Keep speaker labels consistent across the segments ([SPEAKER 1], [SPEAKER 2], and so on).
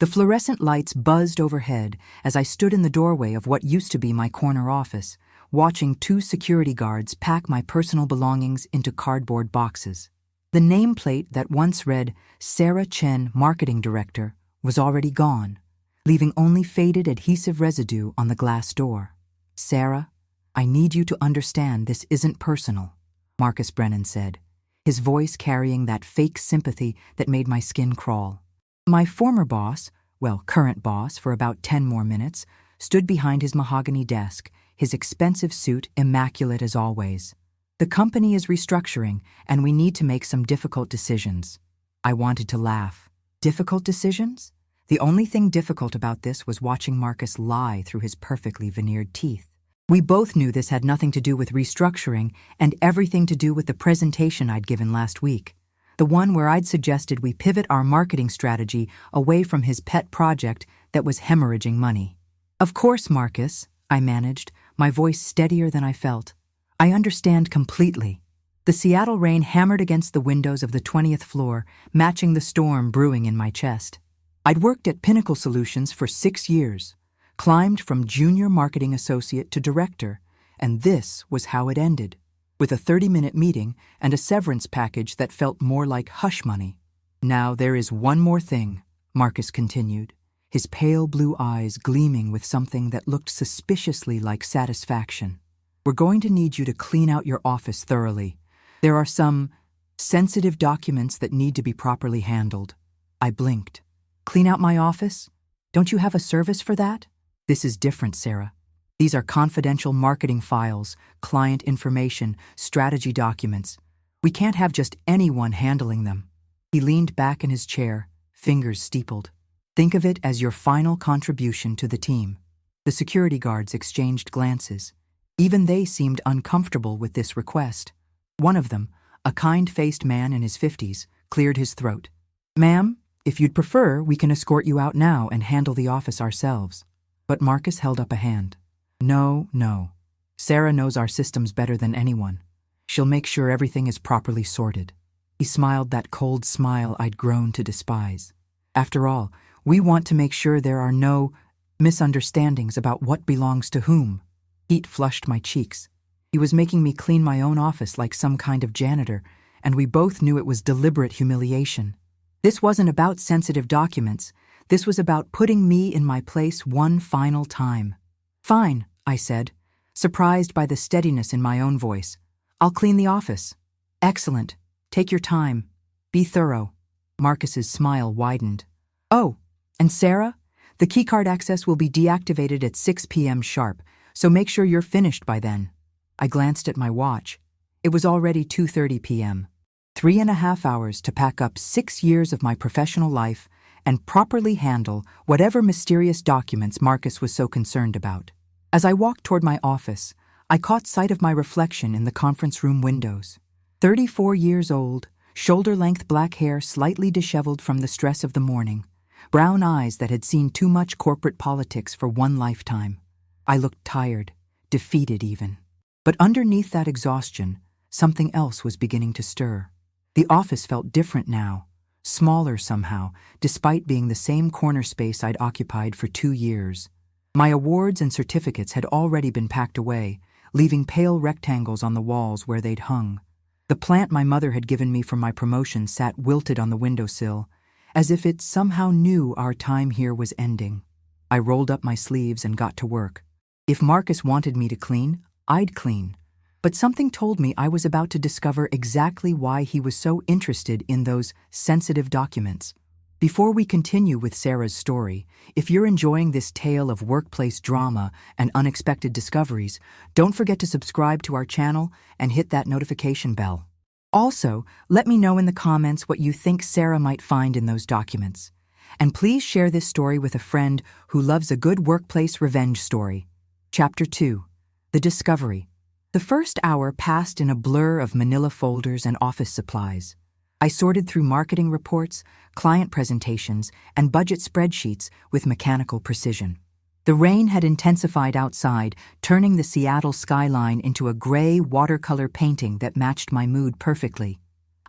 [SPEAKER 1] The fluorescent lights buzzed overhead as I stood in the doorway of what used to be my corner office, watching two security guards pack my personal belongings into cardboard boxes. The nameplate that once read Sarah Chen, Marketing Director, was already gone, leaving only faded adhesive residue on the glass door. "Sarah, I need you to understand this isn't personal," Marcus Brennan said, his voice carrying that fake sympathy that made my skin crawl. My former boss, current boss for about 10 more minutes, stood behind his mahogany desk, his expensive suit immaculate as always. "The company is restructuring, and we need to make some difficult decisions." I wanted to laugh. Difficult decisions? The only thing difficult about this was watching Marcus lie through his perfectly veneered teeth. We both knew this had nothing to do with restructuring and everything to do with the presentation I'd given last week. The one where I'd suggested we pivot our marketing strategy away from his pet project that was hemorrhaging money. "Of course, Marcus," I managed, my voice steadier than I felt. "I understand completely." The Seattle rain hammered against the windows of the 20th floor, matching the storm brewing in my chest. I'd worked at Pinnacle Solutions for 6 years, climbed from junior marketing associate to director, and this was how it ended, with a 30-minute meeting and a severance package that felt more like hush money. "Now there is one more thing," Marcus continued, his pale blue eyes gleaming with something that looked suspiciously like satisfaction. "We're going to need you to clean out your office thoroughly. There are some sensitive documents that need to be properly handled." I blinked. "Clean out my office? Don't you have a service for that?" "This is different, Sarah. These are confidential marketing files, client information, strategy documents. We can't have just anyone handling them." He leaned back in his chair, fingers steepled. "Think of it as your final contribution to the team." The security guards exchanged glances. Even they seemed uncomfortable with this request. One of them, a kind-faced man in his 50s, cleared his throat. "Ma'am, if you'd prefer, we can escort you out now and handle the office ourselves." But Marcus held up a hand. No. Sarah knows our systems better than anyone. She'll make sure everything is properly sorted." He smiled that cold smile I'd grown to despise. "After all, we want to make sure there are no misunderstandings about what belongs to whom." Heat flushed my cheeks. He was making me clean my own office like some kind of janitor, and we both knew it was deliberate humiliation. This wasn't about sensitive documents. This was about putting me in my place one final time. "Fine," I said, surprised by the steadiness in my own voice. "I'll clean the office." "Excellent. Take your time. Be thorough." Marcus's smile widened. "Oh, and Sarah, the keycard access will be deactivated at 6 p.m. sharp, so make sure you're finished by then." I glanced at my watch. It was already 2:30 p.m. 3.5 hours to pack up 6 years of my professional life and properly handle whatever mysterious documents Marcus was so concerned about. As I walked toward my office, I caught sight of my reflection in the conference room windows. 34 years old, shoulder-length black hair slightly disheveled from the stress of the morning, brown eyes that had seen too much corporate politics for one lifetime. I looked tired, defeated even. But underneath that exhaustion, something else was beginning to stir. The office felt different now, smaller somehow, despite being the same corner space I'd occupied for 2 years. My awards and certificates had already been packed away, leaving pale rectangles on the walls where they'd hung. The plant my mother had given me for my promotion sat wilted on the windowsill, as if it somehow knew our time here was ending. I rolled up my sleeves and got to work. If Marcus wanted me to clean, I'd clean. But something told me I was about to discover exactly why he was so interested in those sensitive documents. Before we continue with Sarah's story, if you're enjoying this tale of workplace drama and unexpected discoveries, don't forget to subscribe to our channel and hit that notification bell. Also, let me know in the comments what you think Sarah might find in those documents. And please share this story with a friend who loves a good workplace revenge story. Chapter 2. The Discovery. The first hour passed in a blur of manila folders and office supplies. I sorted through marketing reports, client presentations, and budget spreadsheets with mechanical precision. The rain had intensified outside, turning the Seattle skyline into a gray watercolor painting that matched my mood perfectly.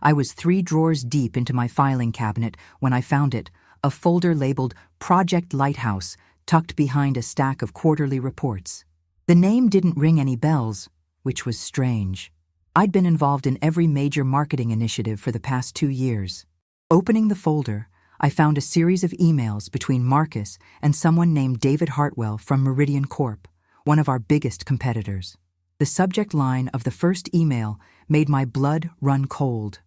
[SPEAKER 1] I was 3 drawers deep into my filing cabinet when I found it, a folder labeled Project Lighthouse tucked behind a stack of quarterly reports. The name didn't ring any bells, which was strange. I'd been involved in every major marketing initiative for the past 2 years. Opening the folder, I found a series of emails between Marcus and someone named David Hartwell from Meridian Corp, one of our biggest competitors. The subject line of the first email made my blood run cold.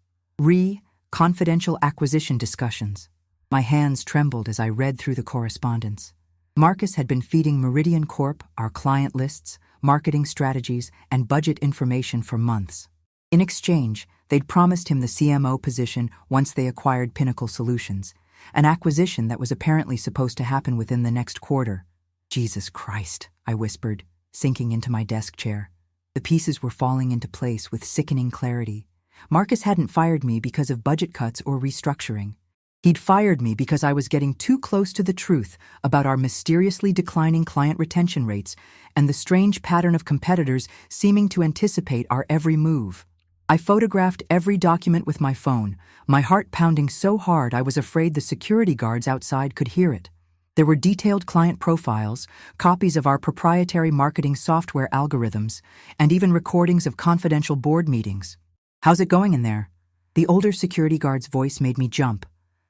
[SPEAKER 1] Confidential acquisition discussions. My hands trembled as I read through the correspondence. Marcus had been feeding Meridian Corp our client lists, marketing strategies, and budget information for months. In exchange, they'd promised him the CMO position once they acquired Pinnacle Solutions, an acquisition that was apparently supposed to happen within the next quarter. Jesus Christ, I whispered, sinking into my desk chair. The pieces were falling into place with sickening clarity. Marcus hadn't fired me because of budget cuts or restructuring. He'd fired me because I was getting too close to the truth about our mysteriously declining client retention rates and the strange pattern of competitors seeming to anticipate our every move. I photographed every document with my phone, my heart pounding so hard I was afraid the security guards outside could hear it. There were detailed client profiles, copies of our proprietary marketing software algorithms, and even recordings of confidential board meetings. "How's it going in there?" The older security guard's voice made me jump.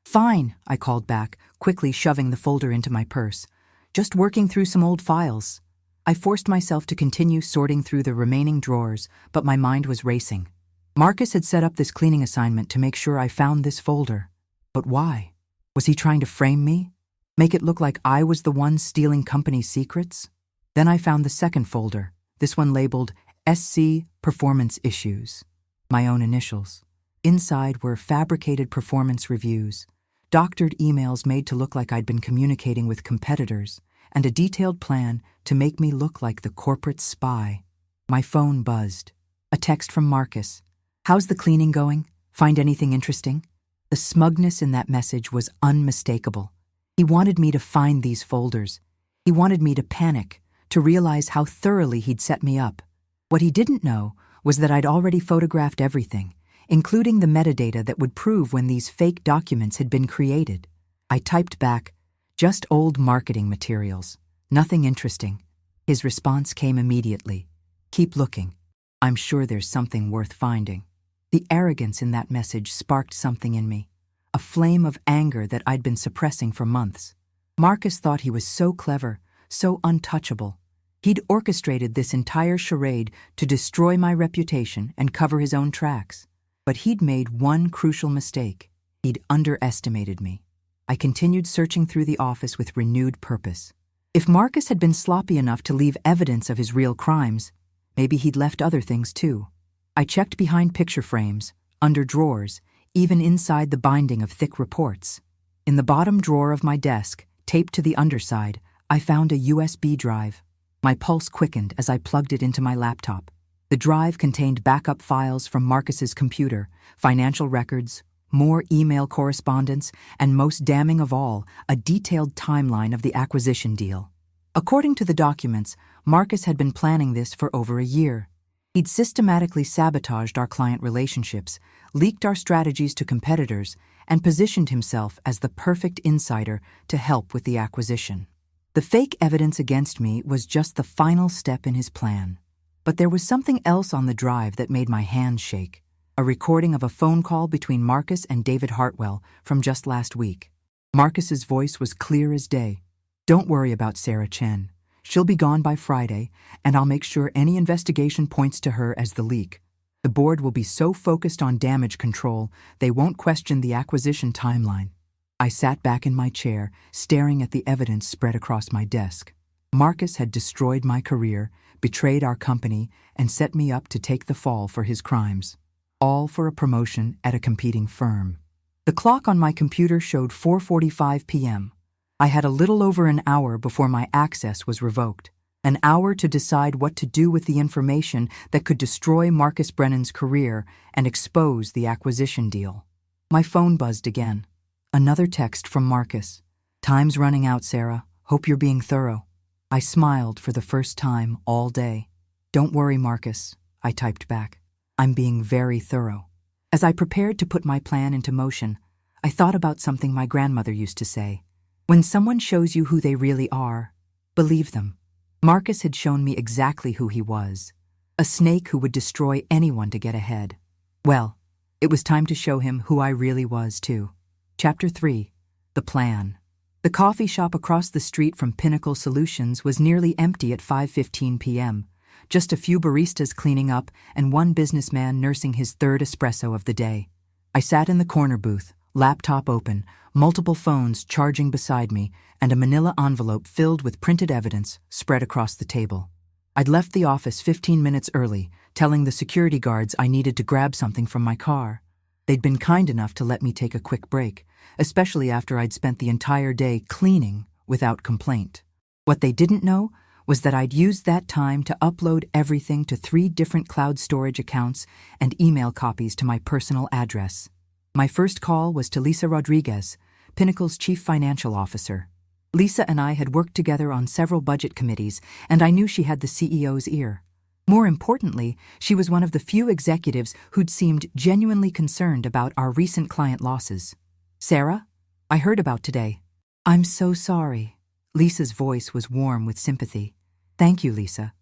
[SPEAKER 1] "Fine," I called back, quickly shoving the folder into my purse. "Just working through some old files." I forced myself to continue sorting through the remaining drawers, but my mind was racing. Marcus had set up this cleaning assignment to make sure I found this folder. But why? Was he trying to frame me? Make it look like I was the one stealing company secrets? Then I found the second folder, this one labeled SC Performance Issues. My own initials. Inside were fabricated performance reviews, doctored emails made to look like I'd been communicating with competitors, and a detailed plan to make me look like the corporate spy. My phone buzzed. A text from Marcus. "How's the cleaning going? Find anything interesting?" The smugness in that message was unmistakable. He wanted me to find these folders. He wanted me to panic, to realize how thoroughly he'd set me up. What he didn't know was that I'd already photographed everything, including the metadata that would prove when these fake documents had been created. I typed back, "Just old marketing materials. Nothing interesting." His response came immediately. "Keep looking. I'm sure there's something worth finding." The arrogance in that message sparked something in me, a flame of anger that I'd been suppressing for months. Marcus thought he was so clever, so untouchable. He'd orchestrated this entire charade to destroy my reputation and cover his own tracks. But he'd made one crucial mistake. He'd underestimated me. I continued searching through the office with renewed purpose. If Marcus had been sloppy enough to leave evidence of his real crimes, maybe he'd left other things too. I checked behind picture frames, under drawers, even inside the binding of thick reports. In the bottom drawer of my desk, taped to the underside, I found a USB drive. My pulse quickened as I plugged it into my laptop. The drive contained backup files from Marcus's computer, financial records, more email correspondence, and most damning of all, a detailed timeline of the acquisition deal. According to the documents, Marcus had been planning this for over a year. He'd systematically sabotaged our client relationships, leaked our strategies to competitors, and positioned himself as the perfect insider to help with the acquisition. The fake evidence against me was just the final step in his plan. But there was something else on the drive that made my hands shake. A recording of a phone call between Marcus and David Hartwell from just last week. Marcus's voice was clear as day. "Don't worry about Sarah Chen. She'll be gone by Friday, and I'll make sure any investigation points to her as the leak. The board will be so focused on damage control, they won't question the acquisition timeline." I sat back in my chair, staring at the evidence spread across my desk. Marcus had destroyed my career, betrayed our company, and set me up to take the fall for his crimes. All for a promotion at a competing firm. The clock on my computer showed 4:45 p.m. I had a little over an hour before my access was revoked. An hour to decide what to do with the information that could destroy Marcus Brennan's career and expose the acquisition deal. My phone buzzed again. Another text from Marcus. "Time's running out, Sarah. Hope you're being thorough." I smiled for the first time all day. "Don't worry, Marcus," I typed back. "I'm being very thorough." As I prepared to put my plan into motion, I thought about something my grandmother used to say. When someone shows you who they really are, believe them. Marcus had shown me exactly who he was. A snake who would destroy anyone to get ahead. Well, it was time to show him who I really was, too. Chapter 3. The Plan. The coffee shop across the street from Pinnacle Solutions was nearly empty at 5:15 p.m., just a few baristas cleaning up and one businessman nursing his third espresso of the day. I sat in the corner booth, laptop open, multiple phones charging beside me, and a manila envelope filled with printed evidence spread across the table. I'd left the office 15 minutes early, telling the security guards I needed to grab something from my car. They'd been kind enough to let me take a quick break, especially after I'd spent the entire day cleaning without complaint. What they didn't know was that I'd used that time to upload everything to 3 different cloud storage accounts and email copies to my personal address. My first call was to Lisa Rodriguez, Pinnacle's chief financial officer. Lisa and I had worked together on several budget committees, and I knew she had the CEO's ear. More importantly, she was one of the few executives who'd seemed genuinely concerned about our recent client losses. "Sarah, I heard about today." "I'm so sorry." Lisa's voice was warm with sympathy. "Thank you, Lisa.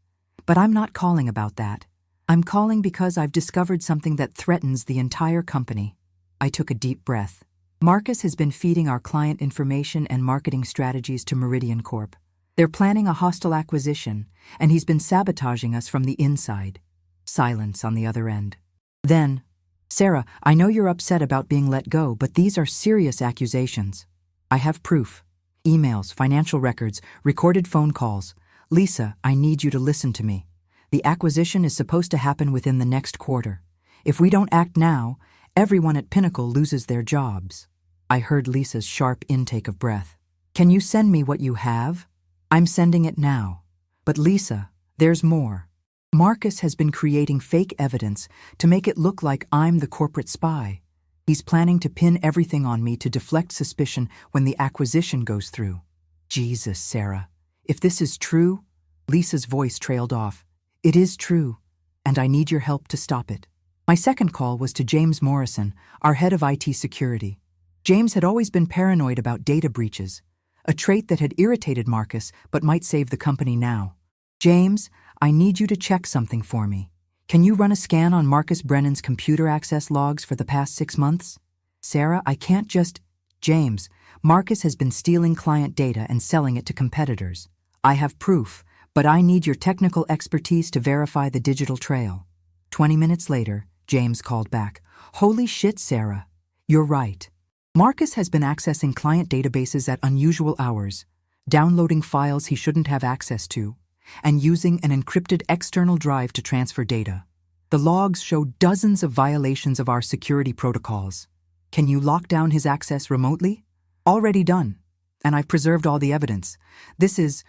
[SPEAKER 1] But I'm not calling about that. I'm calling because I've discovered something that threatens the entire company." I took a deep breath. Marcus has been feeding our client information and marketing strategies to Meridian Corp. They're planning a hostile acquisition, and he's been sabotaging us from the inside. Silence on the other end. Then, "Sarah, I know you're upset about being let go, but these are serious accusations. I have proof. Emails, financial records, recorded phone calls. Lisa, I need you to listen to me. The acquisition is supposed to happen within the next quarter. If we don't act now, everyone at Pinnacle loses their jobs." I heard Lisa's sharp intake of breath. "Can you send me what you have?" "I'm sending it now. But Lisa, there's more. Marcus has been creating fake evidence to make it look like I'm the corporate spy. He's planning to pin everything on me to deflect suspicion when the acquisition goes through." "Jesus, Sarah. If this is true," Lisa's voice trailed off. "It is true, and I need your help to stop it." My second call was to James Morrison, our head of IT security. James had always been paranoid about data breaches, a trait that had irritated Marcus but might save the company now. "James, I need you to check something for me. Can you run a scan on Marcus Brennan's computer access logs for the past 6 months?" "Sarah, I can't just—" "James, Marcus has been stealing client data and selling it to competitors. I have proof, but I need your technical expertise to verify the digital trail." 20 minutes later, James called back. "Holy shit, Sarah. You're right. Marcus has been accessing client databases at unusual hours, downloading files he shouldn't have access to, and using an encrypted external drive to transfer data. The logs show dozens of violations of our security protocols. Can you lock down his access remotely?" "Already done. And I've preserved all the evidence. This is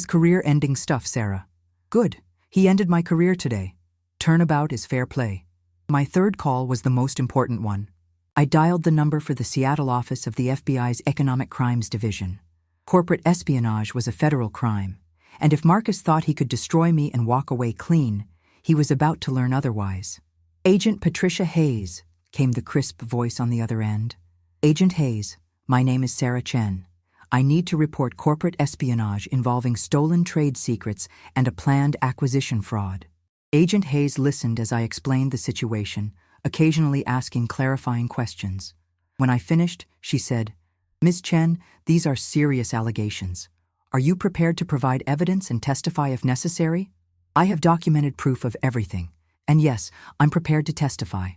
[SPEAKER 1] career-ending stuff, Sarah." "Good. He ended my career today. Turnabout is fair play." My third call was the most important one. I dialed the number for the Seattle office of the FBI's Economic Crimes Division. Corporate espionage was a federal crime, and if Marcus thought he could destroy me and walk away clean, he was about to learn otherwise. "Agent Patricia Hayes," came the crisp voice on the other end. "Agent Hayes, my name is Sarah Chen. I need to report corporate espionage involving stolen trade secrets and a planned acquisition fraud." Agent Hayes listened as I explained the situation, occasionally asking clarifying questions. When I finished, she said, "Ms. Chen, these are serious allegations. Are you prepared to provide evidence and testify if necessary?" "I have documented proof of everything. And yes, I'm prepared to testify.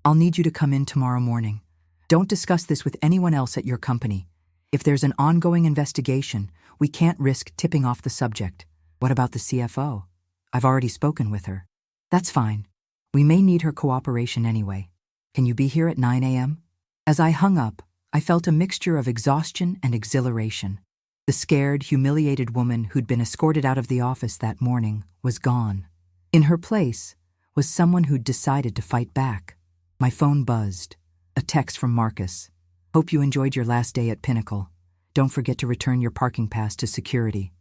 [SPEAKER 1] I'll need you to come in tomorrow morning. Don't discuss this with anyone else at your company. If there's an ongoing investigation, we can't risk tipping off the subject." "What about the CFO?" "I've already spoken with her." "That's fine. We may need her cooperation anyway. Can you be here at 9 a.m.? As I hung up, I felt a mixture of exhaustion and exhilaration. The scared, humiliated woman who'd been escorted out of the office that morning was gone. In her place was someone who'd decided to fight back. My phone buzzed. A text from Marcus. "Hope you enjoyed your last day at Pinnacle. Don't forget to return your parking pass to security."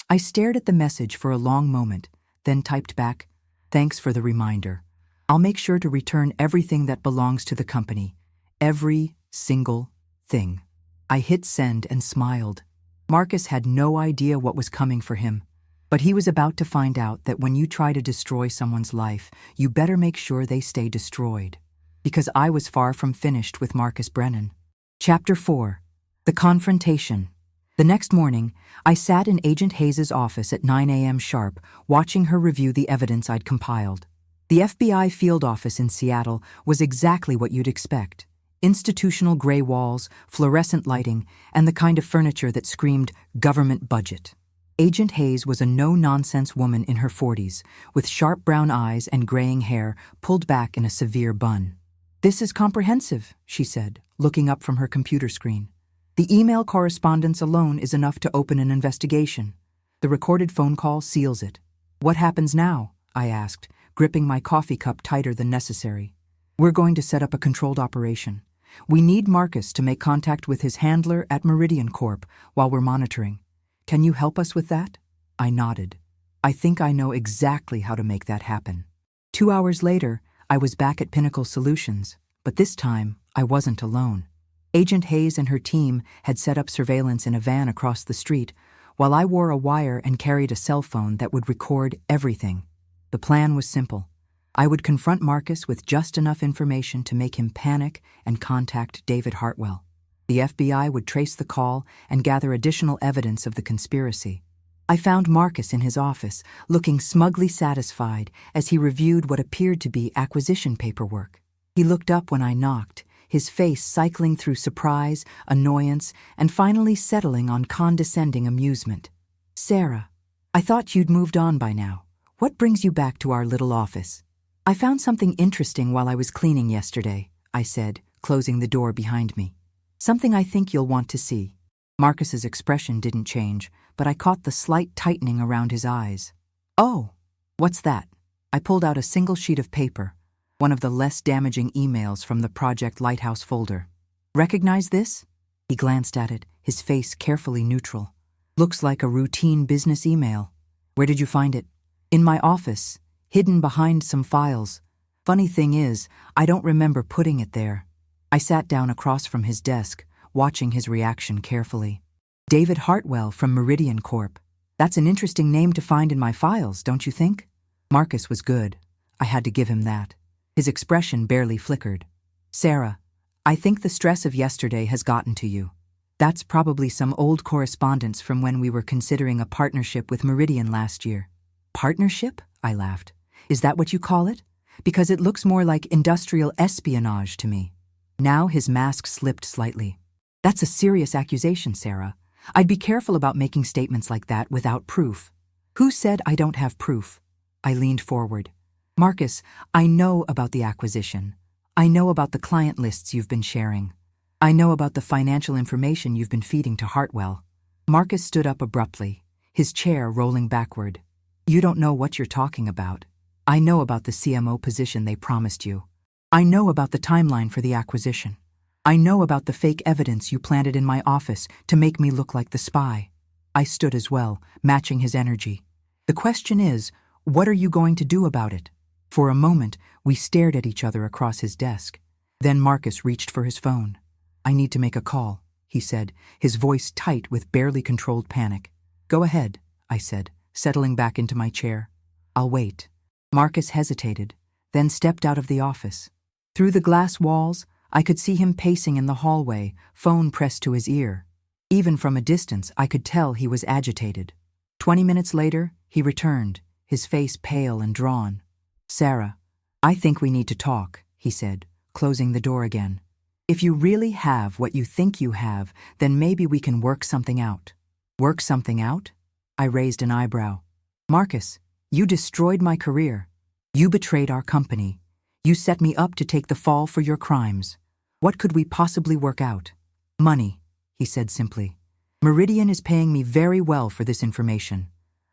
[SPEAKER 1] I stared at the message for a long moment, then typed back, "Thanks for the reminder. I'll make sure to return everything that belongs to the company. Every single thing. I hit send and smiled. Marcus had no idea what was coming for him, but he was about to find out that when you try to destroy someone's life, you better make sure they stay destroyed. Because I was far from finished with Marcus Brennan. Chapter 4. The Confrontation. The next morning, I sat in Agent Hayes' office at 9 a.m. sharp, watching her review the evidence I'd compiled. The FBI field office in Seattle was exactly what you'd expect. Institutional gray walls, fluorescent lighting, and the kind of furniture that screamed government budget. Agent Hayes was a no-nonsense woman in her 40s, with sharp brown eyes and graying hair pulled back in a severe bun. "This is comprehensive," she said, looking up from her computer screen. "The email correspondence alone is enough to open an investigation. The recorded phone call seals it." "What happens now?" I asked, gripping my coffee cup tighter than necessary. "We're going to set up a controlled operation. We need Marcus to make contact with his handler at Meridian Corp while we're monitoring. Can you help us with that?" I nodded. "I think I know exactly how to make that happen." 2 hours later, I was back at Pinnacle Solutions, but this time I wasn't alone. Agent Hayes and her team had set up surveillance in a van across the street, while I wore a wire and carried a cell phone that would record everything. The plan was simple. I would confront Marcus with just enough information to make him panic and contact David Hartwell. The FBI would trace the call and gather additional evidence of the conspiracy. I found Marcus in his office, looking smugly satisfied as he reviewed what appeared to be acquisition paperwork. He looked up when I knocked, his face cycling through surprise, annoyance, and finally settling on condescending amusement. "Sarah, I thought you'd moved on by now. What brings you back to our little office?" "I found something interesting while I was cleaning yesterday," I said, closing the door behind me. "Something I think you'll want to see." Marcus's expression didn't change, but I caught the slight tightening around his eyes. "Oh, what's that?" I pulled out a single sheet of paper, one of the less damaging emails from the Project Lighthouse folder. "Recognize this?" He glanced at it, his face carefully neutral. "Looks like a routine business email. Where did you find it?" "In my office, hidden behind some files. Funny thing is, I don't remember putting it there." I sat down across from his desk, watching his reaction carefully. "David Hartwell from Meridian Corp. That's an interesting name to find in my files, don't you think?" Marcus was good. I had to give him that. His expression barely flickered. "Sarah, I think the stress of yesterday has gotten to you. That's probably some old correspondence from when we were considering a partnership with Meridian last year." "Partnership?" I laughed. "Is that what you call it? Because it looks more like industrial espionage to me." Now his mask slipped slightly. "That's a serious accusation, Sarah. I'd be careful about making statements like that without proof." "Who said I don't have proof?" I leaned forward. "Marcus, I know about the acquisition. I know about the client lists you've been sharing. I know about the financial information you've been feeding to Hartwell." Marcus stood up abruptly, his chair rolling backward. "You don't know what you're talking about. I know about the CMO position they promised you. I know about the timeline for the acquisition. I know about the fake evidence you planted in my office to make me look like the spy." I stood as well, matching his energy. "The question is, what are you going to do about it?" For a moment, we stared at each other across his desk. Then Marcus reached for his phone. "I need to make a call," he said, his voice tight with barely controlled panic. "Go ahead," I said, settling back into my chair. "I'll wait." Marcus hesitated, then stepped out of the office. Through the glass walls, I could see him pacing in the hallway, phone pressed to his ear. Even from a distance, I could tell he was agitated. 20 minutes later, he returned, his face pale and drawn. "Sarah, I think we need to talk," he said, closing the door again. "If you really have what you think you have, then maybe we can work something out." "Work something out?" I raised an eyebrow. "Marcus, you destroyed my career. You betrayed our company. You set me up to take the fall for your crimes. What could we possibly work out?" "Money," he said simply. "Meridian is paying me very well for this information.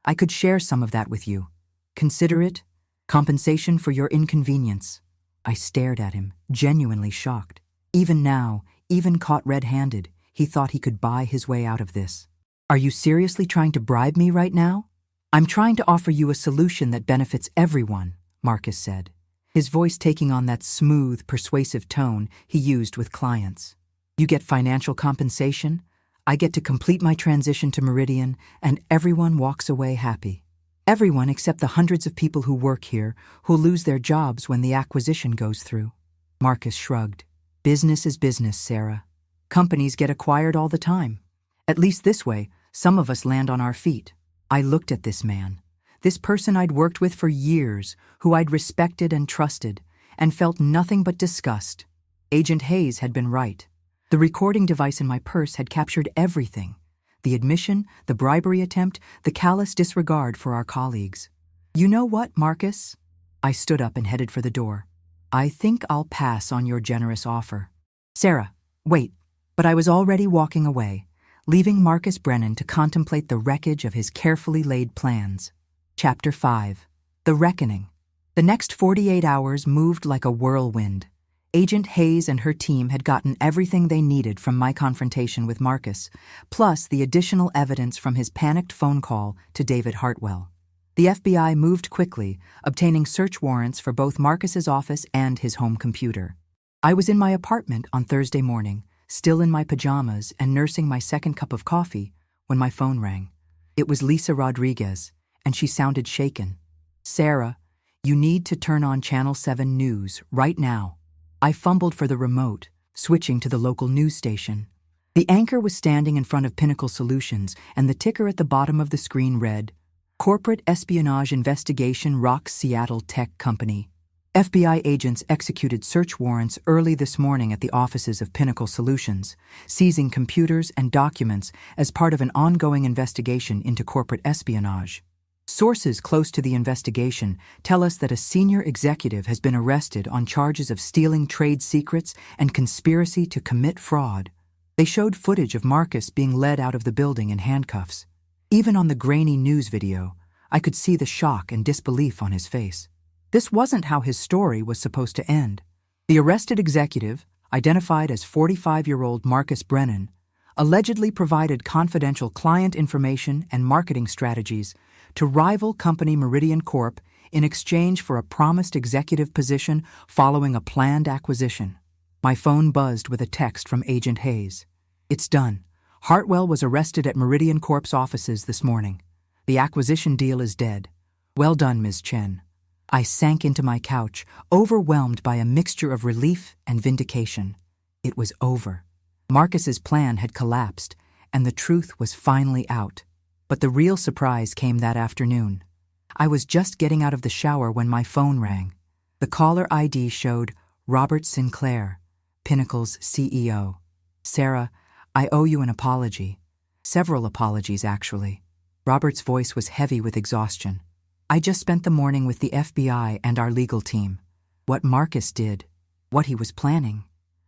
[SPEAKER 1] I could share some of that with you. Consider it compensation for your inconvenience." I stared at him, genuinely shocked. Even now, even caught red-handed, he thought he could buy his way out of this. "Are you seriously trying to bribe me right now?" "I'm trying to offer you a solution that benefits everyone," Marcus said, his voice taking on that smooth, persuasive tone he used with clients. You get financial compensation, I get to complete my transition to Meridian, and everyone walks away happy. Everyone except the hundreds of people who work here who'll lose their jobs when the acquisition goes through. Marcus shrugged. Business is business, Sarah. Companies get acquired all the time. At least this way, some of us land on our feet. I looked at this man, this person I'd worked with for years, who I'd respected and trusted, and felt nothing but disgust. Agent Hayes had been right. The recording device in my purse had captured everything. The admission, the bribery attempt, the callous disregard for our colleagues. You know what, Marcus? I stood up and headed for the door. I think I'll pass on your generous offer. Sarah, wait. But I was already walking away, leaving Marcus Brennan to contemplate the wreckage of his carefully laid plans. Chapter 5. The Reckoning. The next 48 hours moved like a whirlwind. Agent Hayes and her team had gotten everything they needed from my confrontation with Marcus, plus the additional evidence from his panicked phone call to David Hartwell. The FBI moved quickly, obtaining search warrants for both Marcus's office and his home computer. I was in my apartment on Thursday morning, still in my pajamas and nursing my second cup of coffee, when my phone rang. It was Lisa Rodriguez, and she sounded shaken. Sarah, you need to turn on Channel 7 News right now. I fumbled for the remote, switching to the local news station. The anchor was standing in front of Pinnacle Solutions, and the ticker at the bottom of the screen read, Corporate Espionage Investigation Rocks Seattle Tech Company. FBI agents executed search warrants early this morning at the offices of Pinnacle Solutions, seizing computers and documents as part of an ongoing investigation into corporate espionage. Sources close to the investigation tell us that a senior executive has been arrested on charges of stealing trade secrets and conspiracy to commit fraud. They showed footage of Marcus being led out of the building in handcuffs. Even on the grainy news video, I could see the shock and disbelief on his face. This wasn't how his story was supposed to end. The arrested executive, identified as 45-year-old Marcus Brennan, allegedly provided confidential client information and marketing strategies to rival company Meridian Corp in exchange for a promised executive position following a planned acquisition. My phone buzzed with a text from Agent Hayes. It's done. Hartwell was arrested at Meridian Corp's offices this morning. The acquisition deal is dead. Well done, Ms. Chen. I sank into my couch, overwhelmed by a mixture of relief and vindication. It was over. Marcus's plan had collapsed, and the truth was finally out. But the real surprise came that afternoon. I was just getting out of the shower when my phone rang. The caller ID showed Robert Sinclair, Pinnacle's CEO. Sarah, I owe you an apology. Several apologies, actually. Robert's voice was heavy with exhaustion. I just spent the morning with the FBI and our legal team. What Marcus did, what he was planning,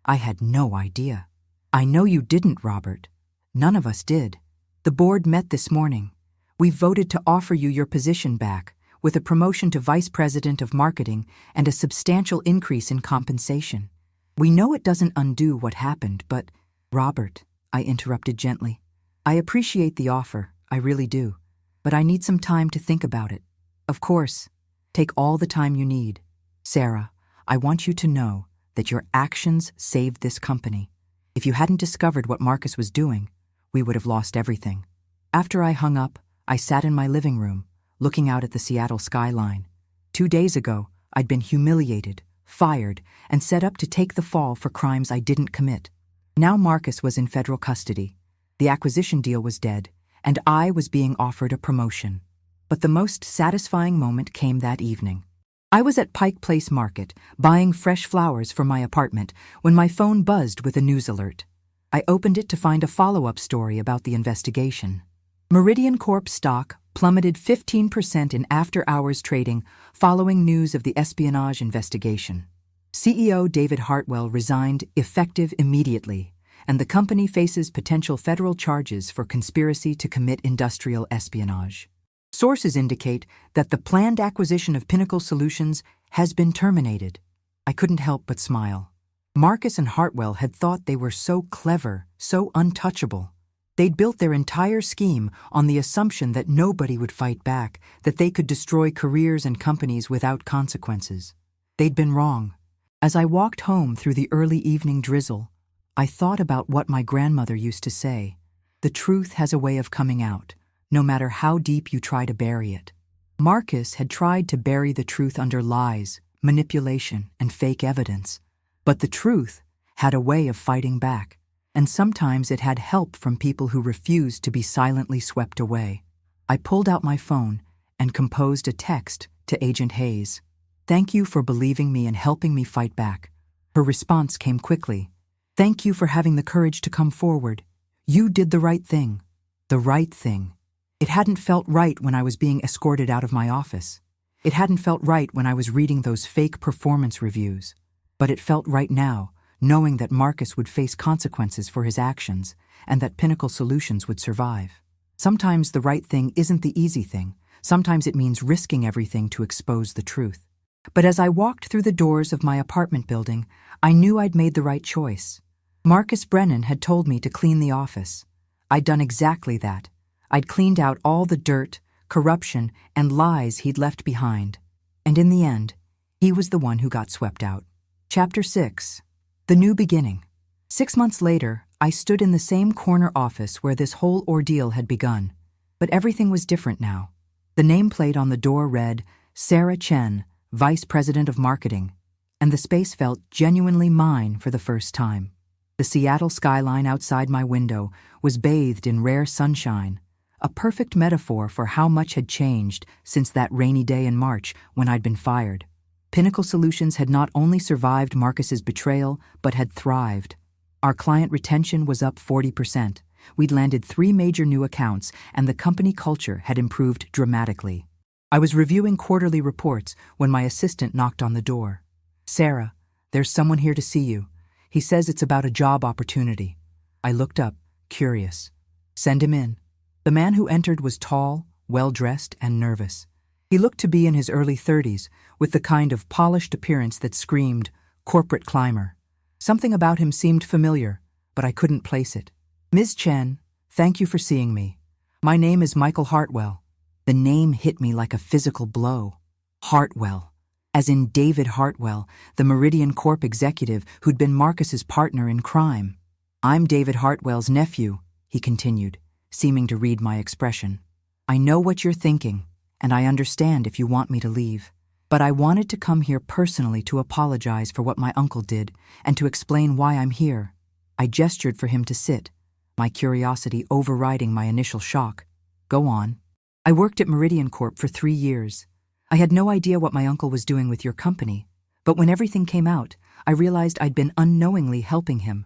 [SPEAKER 1] I had no idea. I know you didn't, Robert. None of us did. The board met this morning. We voted to offer you your position back, with a promotion to Vice President of Marketing and a substantial increase in compensation. We know it doesn't undo what happened, but... Robert, I interrupted gently. I appreciate the offer, I really do. But I need some time to think about it. Of course, take all the time you need. Sarah, I want you to know that your actions saved this company. If you hadn't discovered what Marcus was doing, we would have lost everything. After I hung up, I sat in my living room, looking out at the Seattle skyline. 2 days ago, I'd been humiliated, fired, and set up to take the fall for crimes I didn't commit. Now Marcus was in federal custody. The acquisition deal was dead, and I was being offered a promotion. But the most satisfying moment came that evening. I was at Pike Place Market, buying fresh flowers for my apartment, when my phone buzzed with a news alert. I opened it to find a follow-up story about the investigation. Meridian Corp stock plummeted 15% in after-hours trading following news of the espionage investigation. CEO David Hartwell resigned effective immediately, and the company faces potential federal charges for conspiracy to commit industrial espionage. Sources indicate that the planned acquisition of Pinnacle Solutions has been terminated. I couldn't help but smile. Marcus and Hartwell had thought they were so clever, so untouchable. They'd built their entire scheme on the assumption that nobody would fight back, that they could destroy careers and companies without consequences. They'd been wrong. As I walked home through the early evening drizzle, I thought about what my grandmother used to say. The truth has a way of coming out, no matter how deep you try to bury it. Marcus had tried to bury the truth under lies, manipulation, and fake evidence. But the truth had a way of fighting back, and sometimes it had help from people who refused to be silently swept away. I pulled out my phone and composed a text to Agent Hayes. "Thank you for believing me and helping me fight back." Her response came quickly. "Thank you for having the courage to come forward. You did the right thing." The right thing. It hadn't felt right when I was being escorted out of my office. It hadn't felt right when I was reading those fake performance reviews. But it felt right now, knowing that Marcus would face consequences for his actions and that Pinnacle Solutions would survive. Sometimes the right thing isn't the easy thing. Sometimes it means risking everything to expose the truth. But as I walked through the doors of my apartment building, I knew I'd made the right choice. Marcus Brennan had told me to clean the office. I'd done exactly that. I'd cleaned out all the dirt, corruption, and lies he'd left behind. And in the end, he was the one who got swept out. Chapter 6. The New Beginning. 6 months later, I stood in the same corner office where this whole ordeal had begun. But everything was different now. The nameplate on the door read, Sarah Chen, Vice President of Marketing, and the space felt genuinely mine for the first time. The Seattle skyline outside my window was bathed in rare sunshine, a perfect metaphor for how much had changed since that rainy day in March when I'd been fired. Pinnacle Solutions had not only survived Marcus's betrayal, but had thrived. Our client retention was up 40%. We'd landed 3 major new accounts, and the company culture had improved dramatically. I was reviewing quarterly reports when my assistant knocked on the door. "Sarah, there's someone here to see you. He says it's about a job opportunity." I looked up, curious. "Send him in." The man who entered was tall, well-dressed, and nervous. He looked to be in his early 30s, with the kind of polished appearance that screamed, corporate climber. Something about him seemed familiar, but I couldn't place it. "Ms. Chen, thank you for seeing me. My name is Michael Hartwell." The name hit me like a physical blow. Hartwell. As in David Hartwell, the Meridian Corp executive who'd been Marcus's partner in crime. "I'm David Hartwell's nephew," he continued, seeming to read my expression. "I know what you're thinking, and I understand if you want me to leave. But I wanted to come here personally to apologize for what my uncle did and to explain why I'm here." I gestured for him to sit, my curiosity overriding my initial shock. "Go on." "I worked at Meridian Corp for 3 years. I had no idea what my uncle was doing with your company, but when everything came out, I realized I'd been unknowingly helping him.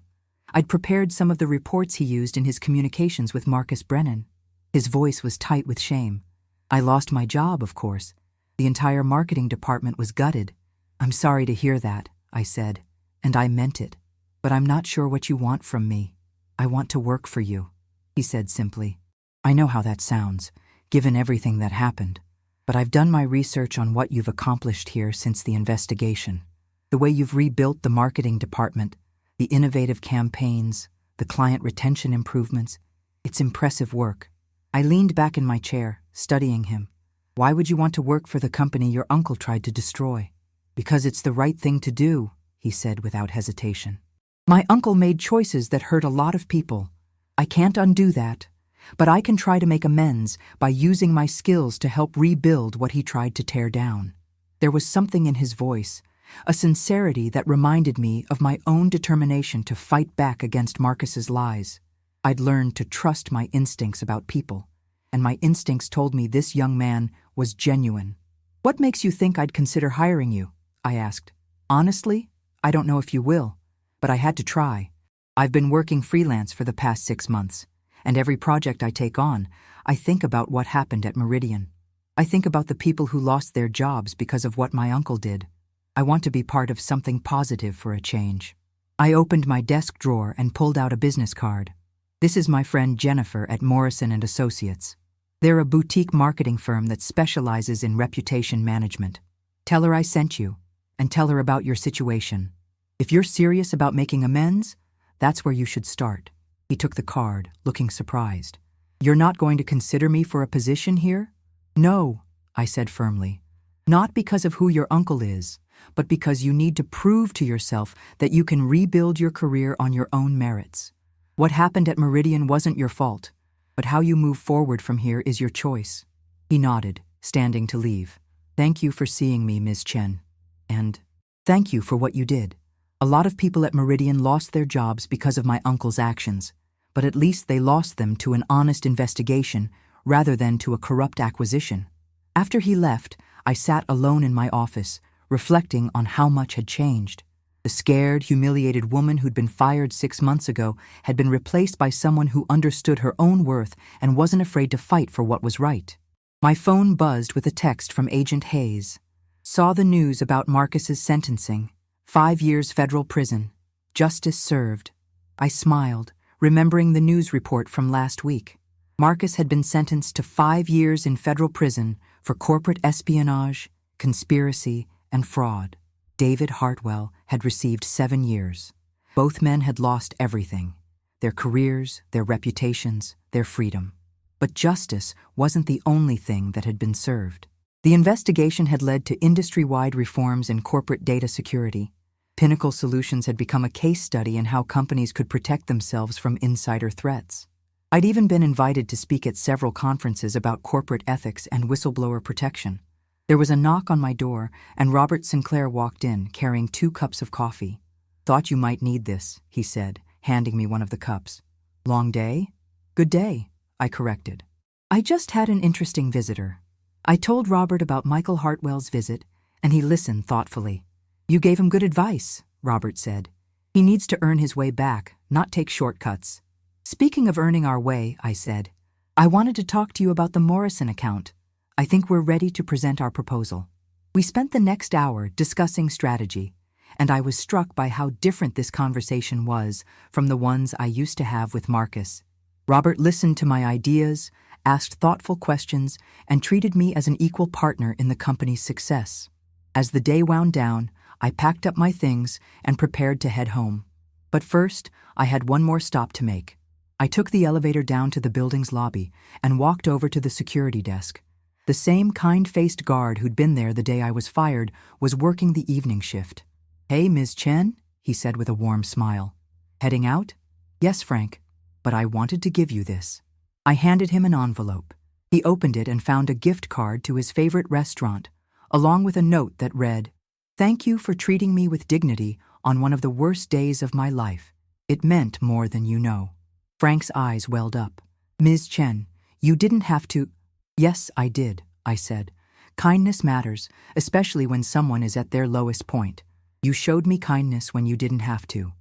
[SPEAKER 1] I'd prepared some of the reports he used in his communications with Marcus Brennan." His voice was tight with shame. "I lost my job, of course. The entire marketing department was gutted." "I'm sorry to hear that," I said, and I meant it. "But I'm not sure what you want from me." "I want to work for you," he said simply. "I know how that sounds, given everything that happened. But I've done my research on what you've accomplished here since the investigation. The way you've rebuilt the marketing department, the innovative campaigns, the client retention improvements. It's impressive work." I leaned back in my chair, studying him. "Why would you want to work for the company your uncle tried to destroy?" "Because it's the right thing to do," he said without hesitation. "My uncle made choices that hurt a lot of people. I can't undo that. But I can try to make amends by using my skills to help rebuild what he tried to tear down." There was something in his voice, a sincerity that reminded me of my own determination to fight back against Marcus's lies. I'd learned to trust my instincts about people, and my instincts told me this young man was genuine. "What makes you think I'd consider hiring you?" I asked. "Honestly, I don't know if you will, but I had to try. I've been working freelance for the past 6 months. And every project I take on, I think about what happened at Meridian. I think about the people who lost their jobs because of what my uncle did. I want to be part of something positive for a change." I opened my desk drawer and pulled out a business card. "This is my friend Jennifer at Morrison & Associates. They're a boutique marketing firm that specializes in reputation management. Tell her I sent you, and tell her about your situation. If you're serious about making amends, that's where you should start." He took the card, looking surprised. "You're not going to consider me for a position here?" "No," I said firmly. "Not because of who your uncle is, but because you need to prove to yourself that you can rebuild your career on your own merits. What happened at Meridian wasn't your fault, but how you move forward from here is your choice. He nodded, standing to leave. Thank you for seeing me, Ms. Chen. And thank you for what you did. A lot of people at Meridian lost their jobs because of my uncle's actions, but at least they lost them to an honest investigation rather than to a corrupt acquisition. After he left, I sat alone in my office, reflecting on how much had changed. The scared, humiliated woman who'd been fired 6 months ago had been replaced by someone who understood her own worth and wasn't afraid to fight for what was right. My phone buzzed with a text from Agent Hayes. Saw the news about Marcus's sentencing. 5 years federal prison. Justice served. I smiled, remembering the news report from last week. Marcus had been sentenced to 5 years in federal prison for corporate espionage, conspiracy, and fraud. David Hartwell had received 7 years. Both men had lost everything: their careers, their reputations, their freedom. But justice wasn't the only thing that had been served. The investigation had led to industry-wide reforms in corporate data security. Pinnacle Solutions had become a case study in how companies could protect themselves from insider threats. I'd even been invited to speak at several conferences about corporate ethics and whistleblower protection. There was a knock on my door, and Robert Sinclair walked in, carrying 2 cups of coffee. Thought you might need this, he said, handing me one of the cups. Long day? Good day, I corrected. I just had an interesting visitor. I told Robert about Michael Hartwell's visit, and he listened thoughtfully. You gave him good advice, Robert said. He needs to earn his way back, not take shortcuts. Speaking of earning our way, I said, I wanted to talk to you about the Morrison account. I think we're ready to present our proposal. We spent the next hour discussing strategy, and I was struck by how different this conversation was from the ones I used to have with Marcus. Robert listened to my ideas, asked thoughtful questions, and treated me as an equal partner in the company's success. As the day wound down, I packed up my things and prepared to head home. But first, I had one more stop to make. I took the elevator down to the building's lobby and walked over to the security desk. The same kind-faced guard who'd been there the day I was fired was working the evening shift. Hey, Ms. Chen, he said with a warm smile. Heading out? Yes, Frank, but I wanted to give you this. I handed him an envelope. He opened it and found a gift card to his favorite restaurant, along with a note that read, Thank you for treating me with dignity on one of the worst days of my life. It meant more than you know. Frank's eyes welled up. Ms. Chen, you didn't have to. Yes, I did, I said. Kindness matters, especially when someone is at their lowest point. You showed me kindness when you didn't have to.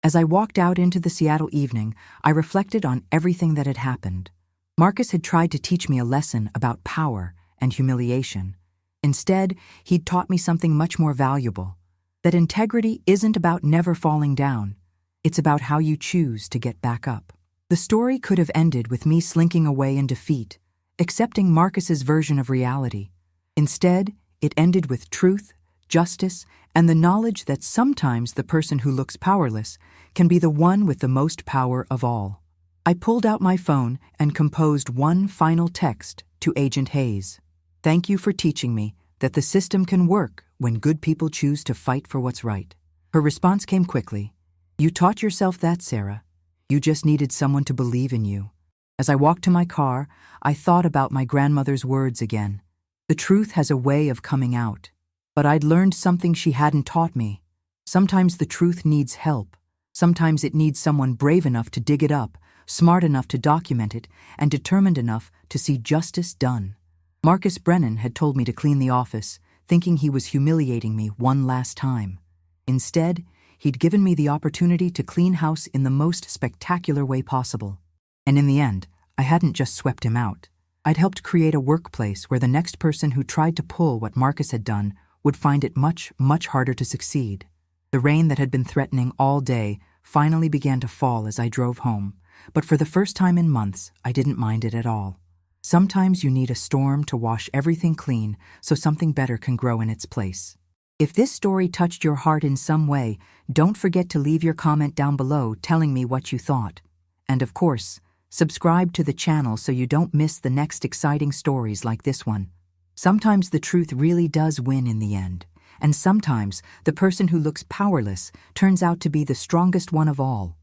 [SPEAKER 1] As I walked out into the Seattle evening, I reflected on everything that had happened. Marcus had tried to teach me a lesson about power and humiliation. Instead, he'd taught me something much more valuable, that integrity isn't about never falling down. It's about how you choose to get back up. The story could have ended with me slinking away in defeat, accepting Marcus's version of reality. Instead, it ended with truth, justice, and the knowledge that sometimes the person who looks powerless can be the one with the most power of all. I pulled out my phone and composed one final text to Agent Hayes. Thank you for teaching me that the system can work when good people choose to fight for what's right. Her response came quickly. You taught yourself that, Sarah. You just needed someone to believe in you. As I walked to my car, I thought about my grandmother's words again. The truth has a way of coming out. But I'd learned something she hadn't taught me. Sometimes the truth needs help. Sometimes it needs someone brave enough to dig it up, smart enough to document it, and determined enough to see justice done. Marcus Brennan had told me to clean the office, thinking he was humiliating me one last time. Instead, he'd given me the opportunity to clean house in the most spectacular way possible. And in the end, I hadn't just swept him out. I'd helped create a workplace where the next person who tried to pull what Marcus had done would find it much, much harder to succeed. The rain that had been threatening all day finally began to fall as I drove home, but for the first time in months, I didn't mind it at all. Sometimes you need a storm to wash everything clean so something better can grow in its place. If this story touched your heart in some way, don't forget to leave your comment down below telling me what you thought. And of course, subscribe to the channel so you don't miss the next exciting stories like this one. Sometimes the truth really does win in the end, and sometimes the person who looks powerless turns out to be the strongest one of all.